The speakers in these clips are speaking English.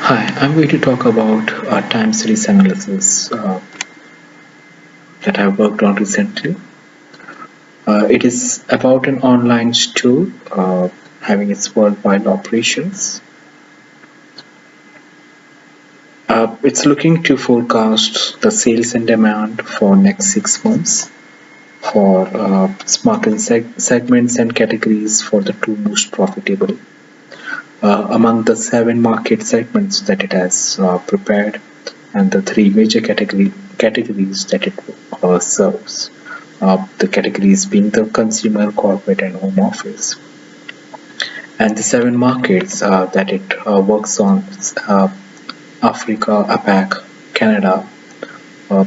Hi, I'm going to talk about time series analysis that I've worked on recently. It is about an online store having its worldwide operations. It's looking to forecast the sales and demand for next 6 months for market segments and categories for the two most profitable. Among the 7 market segments that it has prepared and the three major categories that it serves. The categories being the consumer, corporate, and home office. And the 7 markets that it works on: Africa, APAC, Canada, uh,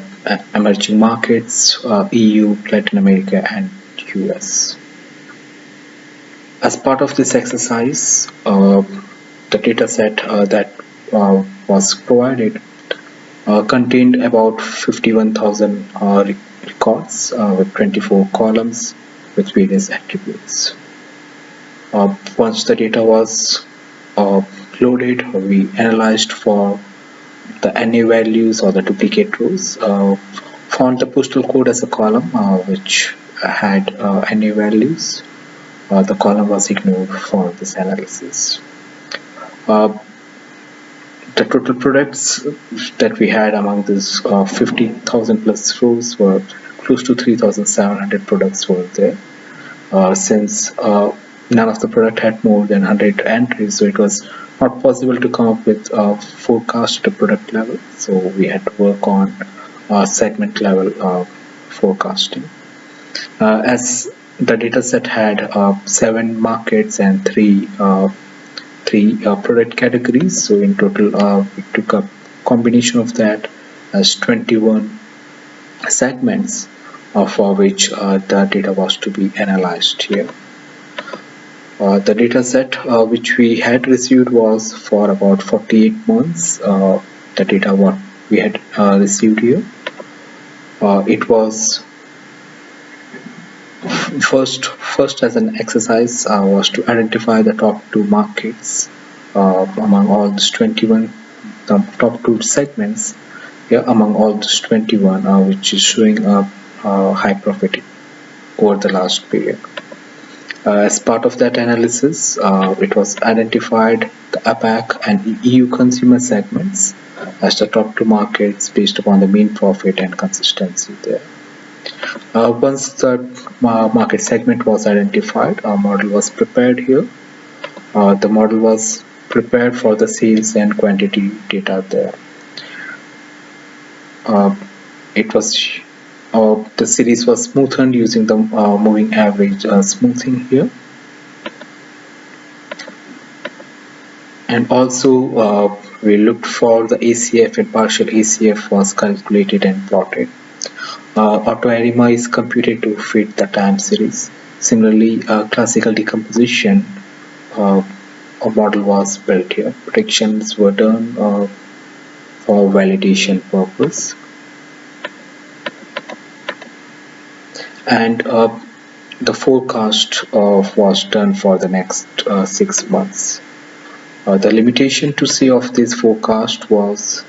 emerging markets, EU, Latin America, and US. As part of this exercise, the dataset that was provided contained about 51,000 records with 24 columns with various attributes. Once the data was loaded, we analyzed for the NA values or the duplicate rows, found the postal code as a column which had NA values. The column was ignored for this analysis. The total products that we had among these 50,000 plus rows were close to 3,700 products were there. Since none of the product had more than 100 entries, so it was not possible to come up with a forecast at a product level. So we had to work on segment level forecasting. As the dataset had 7 markets and three product categories, so in total we took a combination of that as 21 segments for which the data was to be analyzed here. The data set which we had received was for about 48 months. The data what we had received here. It was first as an exercise was to identify the top 2 markets among all these 21, the top 2 segments here among all these 21, which is showing a high profit over the last period. As part of that analysis, it was identified the APAC and EU consumer segments as the top 2 markets based upon the mean profit and consistency there. Once the market segment was identified, a model was prepared here. The model was prepared for the sales and quantity data there. The series was smoothened using the moving average smoothing here. And also we looked for the ACF, and partial ACF was calculated and plotted. Autoarima is computed to fit the time series. Similarly, classical decomposition a model was built here. Predictions were done for validation purpose. And the forecast was done for the next 6 months. The limitation to say of this forecast was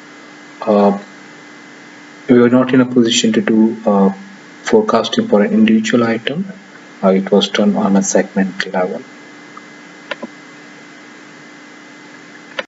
we were not in a position to do forecasting for an individual item. It was done on a segment level.